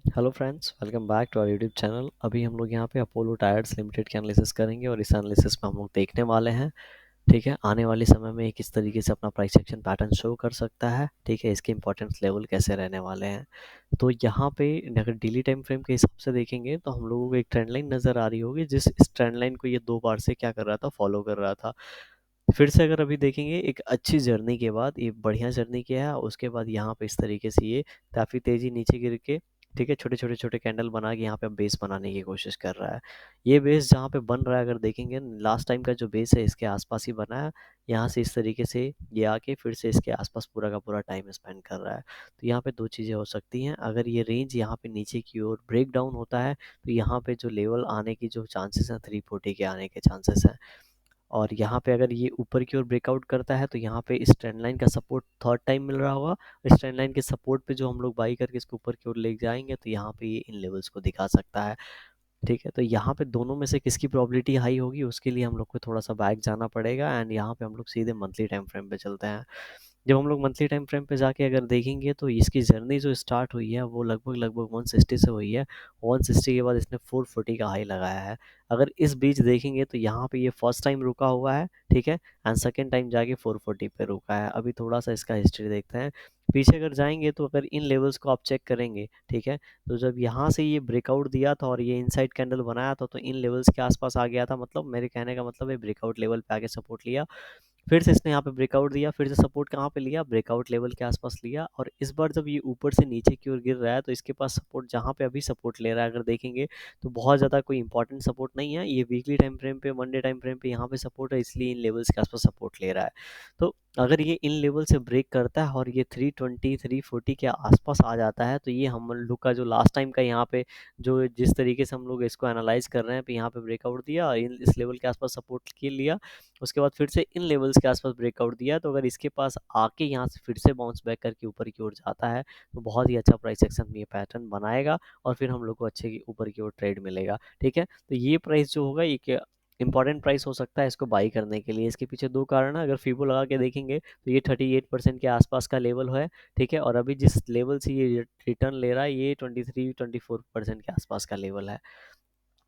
Hello friends, welcome back to our YouTube channel. अभी हम लोग यहाँ पे अपोलो टायर्स लिमिटेड के एनालिसिस करेंगे और इस एनालिसिस में हम लोग देखने वाले हैं, ठीक है, आने वाले समय में ये किस तरीके से अपना प्राइस एक्शन पैटर्न शो कर सकता है, ठीक है, इसके इंपॉर्टेंस लेवल कैसे रहने वाले हैं। तो यहाँ पे अगर डेली टाइम फ्रेम के हिसाब से देखेंगे तो हम लोगों को एक ट्रेंड लाइन नज़र आ रही होगी, जिस इस ट्रेंड लाइन को ये 2 बार से क्या कर रहा था, फॉलो कर रहा था। फिर से अगर अभी देखेंगे एक अच्छी जर्नी के बाद, ये बढ़िया जर्नी किया है, उसके बाद यहाँ पे इस तरीके से ये काफ़ी तेज़ी नीचे गिर के, ठीक है, छोटे छोटे छोटे कैंडल बना के यहाँ पे अब बेस बनाने की कोशिश कर रहा है। ये बेस जहाँ पे बन रहा है, अगर देखेंगे लास्ट टाइम का जो बेस है इसके आसपास ही बना है। यहाँ से इस तरीके से ये आके फिर से इसके आसपास पूरा का पूरा टाइम स्पेंड कर रहा है। तो यहाँ पे दो चीज़ें हो सकती हैं, अगर ये रेंज यहाँ पे नीचे की ओर ब्रेक डाउन होता है तो यहाँ पे जो लेवल आने की जो चांसेस हैं, 340 के आने के चांसेस हैं। और यहाँ पे अगर ये ऊपर की ओर ब्रेकआउट करता है तो यहाँ पे इस ट्रेंड लाइन का सपोर्ट थर्ड टाइम मिल रहा होगा। इस ट्रेंड लाइन के सपोर्ट पे जो हम लोग बाई करके इसको ऊपर की ओर ले जाएंगे तो यहाँ पे ये इन लेवल्स को दिखा सकता है। ठीक है, तो यहाँ पे दोनों में से किसकी प्रोबेबिलिटी हाई होगी उसके लिए हम लोग को थोड़ा सा बैक जाना पड़ेगा, एंड यहाँ पे हम लोग सीधे मंथली टाइम फ्रेम पे चलते हैं। जब हम लोग मंथली टाइम फ्रेम पे जाके अगर देखेंगे तो इसकी जर्नी जो स्टार्ट हुई है वो लगभग लगभग 160 से हुई है। 160 के बाद इसने 440 का हाई लगाया है। अगर इस बीच देखेंगे तो यहाँ पे ये फर्स्ट टाइम रुका हुआ है, ठीक है, एंड सेकेंड टाइम जाके 440 पे रुका है। अभी थोड़ा सा इसका हिस्ट्री देखते हैं। पीछे अगर जाएंगे तो अगर इन लेवल्स को आप चेक करेंगे, ठीक है, तो जब यहाँ से ये ब्रेकआउट दिया था और ये इनसाइड कैंडल बनाया था तो इन लेवल्स के आसपास आ गया था, मतलब मेरे कहने का मतलब है ब्रेकआउट लेवल पे आके सपोर्ट लिया। फिर से इसने यहाँ पे ब्रेकआउट दिया, फिर से सपोर्ट कहाँ पे लिया, ब्रेकआउट लेवल के आसपास लिया, और इस बार जब ये ऊपर से नीचे की ओर गिर रहा है तो इसके पास सपोर्ट जहाँ पे अभी सपोर्ट ले रहा है, अगर देखेंगे तो बहुत ज़्यादा कोई इंपॉर्टेंट सपोर्ट नहीं है। ये वीकली टाइम फ्रेम पे, वन डे टाइम फ्रेम पे यहाँ पे सपोर्ट है, इसलिए इन लेवल्स के आसपास सपोर्ट ले रहा है। तो अगर ये इन लेवल से ब्रेक करता है और ये 320 340 के आसपास आ जाता है तो ये हम लोग का जो लास्ट टाइम का यहाँ पे जो जिस तरीके से हम लोग इसको एनालाइज कर रहे हैं, यहाँ पे ब्रेकआउट दिया, इस लेवल के आसपास सपोर्ट के लिया, उसके बाद फिर से इन लेवल्स के आसपास ब्रेकआउट दिया, तो अगर इसके पास आके यहाँ से फिर से बाउंस बैक करके ऊपर की ओर जाता है तो बहुत ही अच्छा प्राइस एक्शन में ये पैटर्न बनाएगा और फिर हम लोग को अच्छे की ऊपर की ओर ट्रेड मिलेगा। ठीक है, तो ये प्राइस जो होगा ये इंपॉर्टेंट प्राइस हो सकता है इसको बाई करने के लिए। इसके पीछे दो कारण है, अगर फीबो लगा के देखेंगे तो ये 38% के आसपास का लेवल है, ठीक है, और अभी जिस लेवल से ये रिटर्न ले रहा है ये 23-24% के आसपास का लेवल है।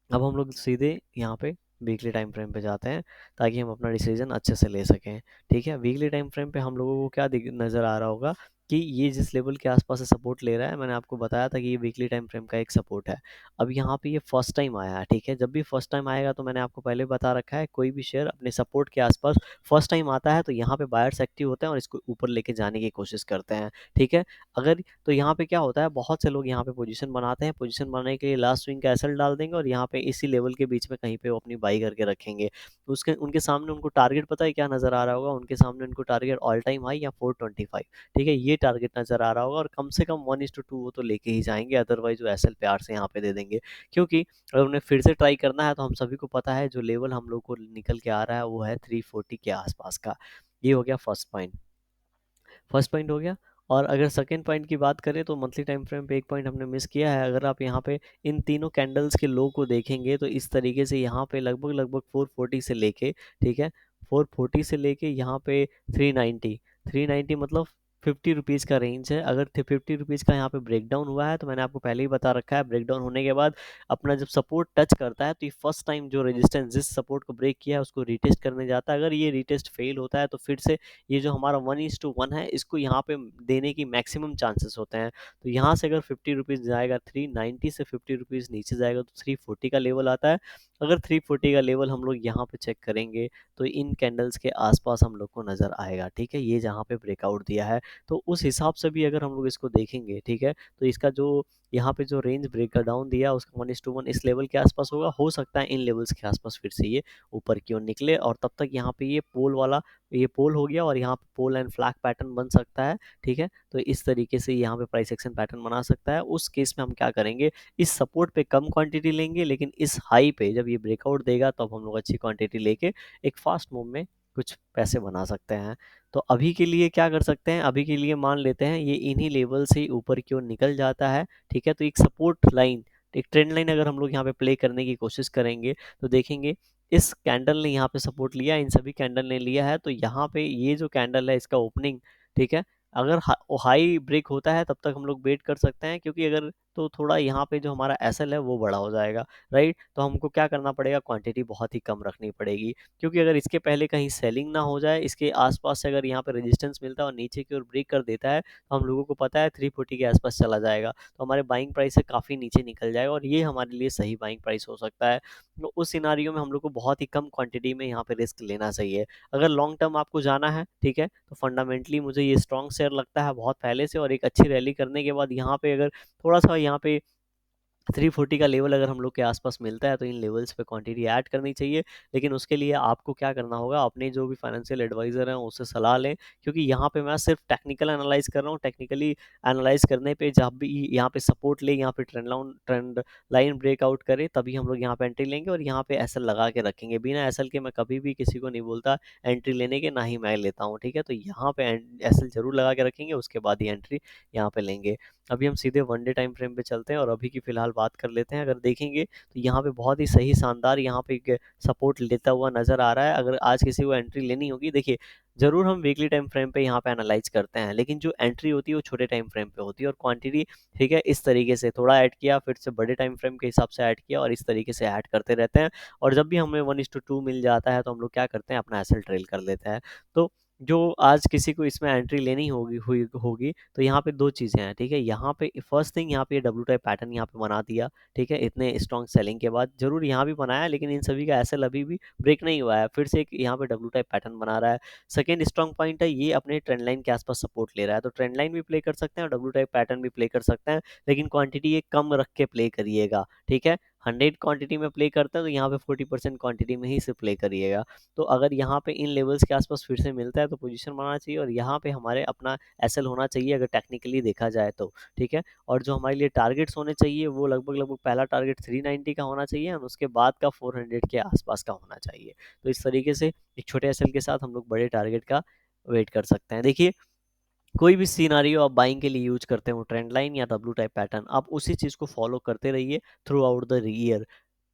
अब हम लोग सीधे यहाँ पे वीकली टाइम फ्रेम पे जाते हैं ताकि हम अपना डिसीजन अच्छे से ले सकें। ठीक है, वीकली टाइम फ्रेम पे हम लोगों को क्या नज़र आ रहा होगा कि ये जिस लेवल के आसपास से सपोर्ट ले रहा है, मैंने आपको बताया था कि ये वीकली टाइम फ्रेम का एक सपोर्ट है। अब यहाँ पे ये फर्स्ट टाइम आया है, ठीक है, जब भी फर्स्ट टाइम आएगा तो मैंने आपको पहले बता रखा है, कोई भी शेयर अपने सपोर्ट के आसपास फर्स्ट टाइम आता है तो यहाँ पे बायर्स एक्टिव होते हैं और इसको ऊपर लेके जाने की कोशिश करते हैं। ठीक है, अगर तो यहाँ पे क्या होता है, बहुत से लोग यहाँ पे पोजीशन बनाते हैं, पोजीशन बनाने के लिए लास्ट स्विंग का एसएल डाल देंगे और यहाँ पे इसी लेवल के बीच में कहीं पे वो अपनी बाई करके रखेंगे। उसके उनके सामने उनको टारगेट पता है क्या नज़र आ रहा होगा, उनके सामने उनको टारगेट ऑल टाइम हाई या 425, ठीक है, ये टारगेट नज़र आ रहा होगा, और कम से कम 1:2 वो तो लेके ही जाएंगे, अदरवाइज वो एसएल प्यार से यहाँ पे दे देंगे। क्योंकि अगर उन्हें फिर से ट्राई करना है तो हम सभी को पता है जो लेवल हम लोग को निकल के आ रहा है वो है 340 के आसपास का। ये हो गया फर्स्ट पॉइंट हो गया। और अगर सेकेंड पॉइंट की बात करें तो मंथली टाइम फ्रेम पे एक पॉइंट हमने मिस किया है। अगर आप यहाँ पे इन तीनों कैंडल्स के लो को देखेंगे तो इस तरीके से यहाँ पे लगभग लगभग 440 से लेके, ठीक है, 440 से लेके यहाँ पे 390 मतलब 50 रुपीज़ का रेंज है। अगर 50 रुपीज़ का यहाँ पे ब्रेकडाउन हुआ है तो मैंने आपको पहले ही बता रखा है, ब्रेकडाउन होने के बाद अपना जब सपोर्ट टच करता है तो ये फर्स्ट टाइम जो रेजिस्टेंस जिस सपोर्ट को ब्रेक किया है उसको रिटेस्ट करने जाता है। अगर ये रिटेस्ट फेल होता है तो फिर से ये जो हमारा 1:1 है इसको यहाँ पे देने की मैक्सिमम चांसेस होते हैं। तो यहाँ से अगर 50 रुपीज़ जाएगा, 390 से 50 रुपीज़ नीचे जाएगा तो 340 का लेवल आता है। अगर 340 का लेवल हम लोग यहाँ पे चेक करेंगे तो इन कैंडल्स के आसपास हम लोग को नज़र आएगा। ठीक है, ये जहाँ पे ब्रेकआउट दिया है तो उस हिसाब से भी अगर हम लोग इसको देखेंगे, ठीक है, तो इसका जो यहाँ पे जो रेंज ब्रेक डाउन दिया उसका 1:1 इस लेवल के आसपास होगा। हो सकता है इन लेवल्स के आसपास फिर से ये ऊपर की ओर निकले और तब तक यहाँ पे ये पोल हो गया और यहाँ पे पोल एंड फ्लैग पैटर्न बन सकता है। ठीक है, तो इस तरीके से यहाँ पे प्राइस एक्शन पैटर्न बना सकता है। उस केस में हम क्या करेंगे, इस सपोर्ट पे कम क्वांटिटी लेंगे, लेकिन इस हाई पे जब ये ब्रेकआउट देगा तब हम लोग अच्छी क्वांटिटी लेके एक फास्ट मूव में कुछ पैसे बना सकते हैं। तो अभी के लिए क्या कर सकते हैं, अभी के लिए मान लेते हैं ये इन्हीं लेवल से ऊपर की ओर निकल जाता है। ठीक है, तो एक सपोर्ट लाइन, एक ट्रेंड लाइन अगर हम लोग यहाँ पे प्ले करने की कोशिश करेंगे तो देखेंगे इस कैंडल ने यहाँ पे सपोर्ट लिया, इन सभी कैंडल ने लिया है, तो यहाँ पे ये जो कैंडल है इसका ओपनिंग, ठीक है, अगर हाई ब्रेक होता है तब तक हम लोग वेट कर सकते हैं, क्योंकि अगर तो थोड़ा यहाँ पे जो हमारा एसएल है वो बड़ा हो जाएगा, राइट। तो हमको क्या करना पड़ेगा, क्वांटिटी बहुत ही कम रखनी पड़ेगी, क्योंकि अगर इसके पहले कहीं सेलिंग ना हो जाए, इसके आसपास से अगर यहाँ पे रेजिस्टेंस मिलता है और नीचे की ओर ब्रेक कर देता है, तो हम लोगों को पता है 340 के आसपास चला जाएगा, तो हमारे बाइंग प्राइस से काफ़ी नीचे निकल जाएगा और ये हमारे लिए सही बाइंग प्राइस हो सकता है। तो उस सिनारियो में हम लोग को बहुत ही कम क्वांटिटी में यहाँ पे रिस्क लेना चाहिए। अगर लॉन्ग टर्म आपको जाना है, ठीक है, तो फंडामेंटली मुझे ये स्ट्रॉन्ग शेयर लगता है बहुत पहले से, और एक अच्छी रैली करने के बाद यहाँ पे अगर थोड़ा सा यहाँ पे 340 का लेवल अगर हम लोग के आसपास मिलता है, तो इन लेवल्स पे क्वांटिटी ऐड करनी चाहिए। लेकिन उसके लिए आपको क्या करना होगा, अपने जो भी फाइनेंशियल एडवाइजर हैं उससे सलाह लें, क्योंकि यहाँ पे मैं सिर्फ टेक्निकल एनालाइज कर रहा हूँ। टेक्निकली एनालाइज करने पे जब भी यहाँ पे सपोर्ट ले, यहाँ पे ट्रेंड लाइन ब्रेकआउट करे, तभी हम लोग यहाँ पे एंट्री लेंगे और यहाँ पे एसएल लगा के रखेंगे। बिना एसएल के मैं कभी भी किसी को नहीं बोलता एंट्री लेने के, ना ही मैं लेता हूँ, ठीक है। तो यहाँ पे एसएल जरूर लगा के रखेंगे, उसके बाद ही एंट्री यहाँ पे लेंगे। अभी हम सीधे वन डे टाइम फ्रेम पे चलते हैं और अभी की फ़िलहाल बात कर लेते हैं। अगर देखेंगे तो यहाँ पे बहुत ही सही शानदार यहाँ पे एक सपोर्ट लेता हुआ नज़र आ रहा है। अगर आज किसी को एंट्री लेनी होगी, देखिए ज़रूर हम वीकली टाइम फ्रेम पे यहाँ पे एनालाइज़ करते हैं, लेकिन जो एंट्री होती है वो छोटे टाइम फ्रेम पे होती है और क्वांटिटी, ठीक है, इस तरीके से थोड़ा ऐड किया, फिर से बड़े टाइम फ्रेम के हिसाब से ऐड किया और इस तरीके से ऐड करते रहते हैं। और जब भी हमें 1:2 मिल जाता है, तो हम लोग क्या करते हैं, अपना एसएल ट्रेल कर लेते हैं। तो जो आज किसी को इसमें एंट्री लेनी होगी, तो यहाँ पे 2 चीज़ें हैं, ठीक है। यहाँ पे फर्स्ट थिंग, यहाँ पे ये डब्ल्यू टाइप पैटर्न यहाँ पे बना दिया, ठीक है, इतने स्ट्रॉन्ग सेलिंग के बाद। ज़रूर यहाँ भी बनाया, लेकिन इन सभी का एसएल अभी भी ब्रेक नहीं हुआ है, फिर से एक यहाँ पे डब्ल्यू टाइप पैटर्न बना रहा है। सेकंड स्ट्रॉन्ग पॉइंट है, ये अपने ट्रेंड लाइन के आसपास सपोर्ट ले रहा है, तो ट्रेंड लाइन भी प्ले कर सकते हैं और डब्ल्यू टाइप पैटर्न भी प्ले कर सकते हैं, लेकिन क्वांटिटी ये कम रख के प्ले करिएगा, ठीक है। 100 क्वांटिटी में प्ले करते हैं, तो यहाँ पे 40% क्वांटिटी में ही इसे प्ले करिएगा। तो अगर यहाँ पे इन लेवल्स के आसपास फिर से मिलता है, तो पोजीशन बनाना चाहिए और यहाँ पे हमारे अपना एसएल होना चाहिए, अगर टेक्निकली देखा जाए तो, ठीक है। और जो हमारे लिए टारगेट्स होने चाहिए, वो लगभग लगभग पहला टारगेट 390 का होना चाहिए और उसके बाद का 400 के आसपास का होना चाहिए। तो इस तरीके से एक छोटे एसएल के साथ हम लोग बड़े टारगेट का वेट कर सकते हैं। देखिए, कोई भी सिनारियो आप बाइंग के लिए यूज करते हो, ट्रेंड लाइन या डब्ल्यू टाइप पैटर्न, आप उसी चीज को फॉलो करते रहिए through out the year.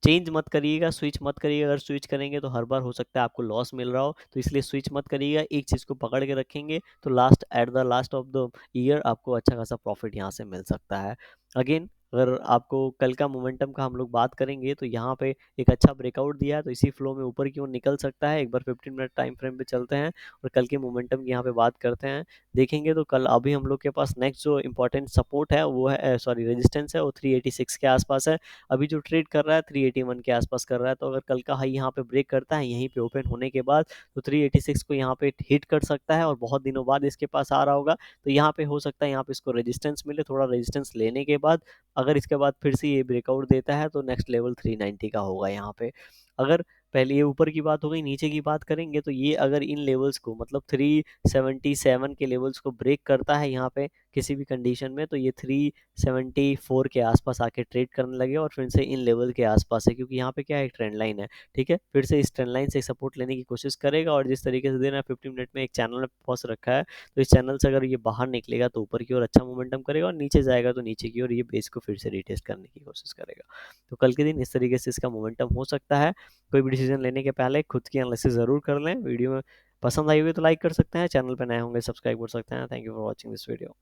Change मत करिएगा, स्विच मत करिएगा। अगर स्विच करेंगे तो हर बार हो सकता है आपको लॉस मिल रहा हो, तो इसलिए स्विच मत करिएगा। एक चीज़ को पकड़ के रखेंगे तो at the last of the year आपको अच्छा खासा प्रॉफिट यहाँ से मिल सकता है। अगेन, अगर आपको कल का मोमेंटम का हम लोग बात करेंगे, तो यहाँ पे एक अच्छा ब्रेकआउट दिया है, तो इसी फ्लो में ऊपर की ओर निकल सकता है। एक बार 15 मिनट टाइम फ्रेम पे चलते हैं और कल के मोमेंटम की यहाँ पे बात करते हैं। देखेंगे तो कल अभी हम लोग के पास नेक्स्ट जो इंपॉर्टेंट सपोर्ट है वो है, सॉरी, रेजिस्टेंस है, वो 386 के आसपास है। अभी जो ट्रेड कर रहा है 381 के आसपास कर रहा है, तो अगर कल का हाई यहाँ पे ब्रेक करता है यहीं पे ओपन होने के बाद, तो 386 को यहाँ पे हिट कर सकता है और बहुत दिनों बाद इसके पास आ रहा होगा। तो यहाँ पे हो सकता है यहाँ पे इसको रेजिस्टेंस मिले, थोड़ा रेजिस्टेंस लेने के बाद अगर इसके बाद फिर से ये ब्रेकआउट देता है, तो नेक्स्ट लेवल 390 का होगा यहाँ पे। अगर पहले ये ऊपर की बात हो गई, नीचे की बात करेंगे तो ये अगर इन लेवल्स को, मतलब 377 के लेवल्स को ब्रेक करता है यहाँ पे किसी भी कंडीशन में, तो ये 374 के आसपास आके ट्रेड करने लगे और फिर से इन लेवल के आसपास है, क्योंकि यहाँ पे क्या है, एक ट्रेंड लाइन है, ठीक है। फिर से इस ट्रेंड लाइन से सपोर्ट लेने की कोशिश करेगा और जिस तरीके से देना है 15 मिनट में एक चैनल में फंस रखा है, तो इस चैनल से अगर ये बाहर निकलेगा तो ऊपर की ओर अच्छा मोमेंटम करेगा और नीचे जाएगा तो नीचे की ओर ये बेस को फिर से रिटेस्ट करने की कोशिश करेगा। तो कल के दिन इस तरीके से इसका मोमेंटम हो सकता है। कोई भी डिसीजन लेने के पहले खुद की एनालिसिस ज़रूर कर लें। वीडियो में पसंद आई हुई तो लाइक कर सकते हैं, चैनल पर नए होंगे सब्सक्राइब कर सकते हैं। Thank you for watching this video.